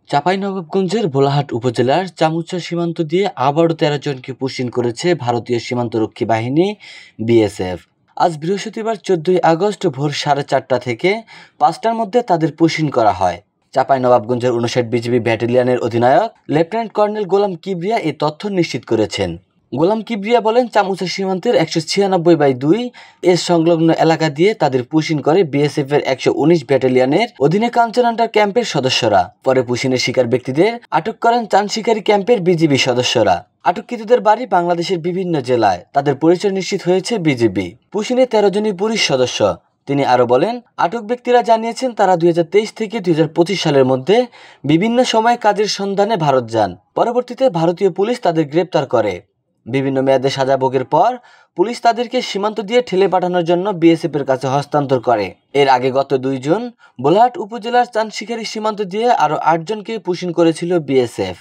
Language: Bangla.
চাঁপাইনবাবগঞ্জের ভোলাহাট উপজেলার চামুচা সীমান্ত দিয়ে আবারও ১৩ জনকে পুশিন করেছে ভারতীয় সীমান্তরক্ষী বাহিনী বিএসএফ। আজ বৃহস্পতিবার ১৪ই আগস্ট ভোর ৪:৩০ থেকে ৫টার মধ্যে তাদের পুশিন করা হয়। চাঁপাইনবাবগঞ্জের ৫৯ বিজিবি ব্যাটালিয়নের অধিনায়ক লেফটেন্যান্ট কর্নেল গোলাম কিবরিয়া এই তথ্য নিশ্চিত করেছেন। গোলাম কিবরিয়া বলেন, চামুচা সীমান্তের ১৯৬/২ এর সংলগ্ন এলাকা দিয়ে তাদের পুশিন করে বিএসএফ এর ১১৯ ব্যাটালিয়নের অধীনে কাঞ্চনজঙ্ঘা ক্যাম্পের সদস্যরা। পরে পুশিনের শিকার ব্যক্তিদের আটক করেন চানশিকারি ক্যাম্পের বিজিবি সদস্যরা। আটককৃতদের বাড়ি বাংলাদেশের বিভিন্ন জেলায়। তাদের পরিচয় নিশ্চিত হয়েছে বিজিবি। পুশিনে ১৩ জনই পুলিশ সদস্য। তিনি আরও বলেন, আটক ব্যক্তিরা জানিয়েছেন তারা ২০২৩ থেকে ২০২৫ সালের মধ্যে বিভিন্ন সময়ে কাজের সন্ধানে ভারত যান। পরবর্তীতে ভারতীয় পুলিশ তাদের গ্রেপ্তার করে। বিভিন্ন মেয়াদে সাজা ভোগের পর পুলিশ তাদেরকে সীমান্ত দিয়ে ঠেলে পাঠানোর জন্য বিএসএফ এর কাছে হস্তান্তর করে। এর আগে গত ২ জুন ভোলাহাট উপজেলার চানশিকারি সীমান্ত দিয়ে আরও ৮ জনকে পুশিন করেছিল বিএসএফ।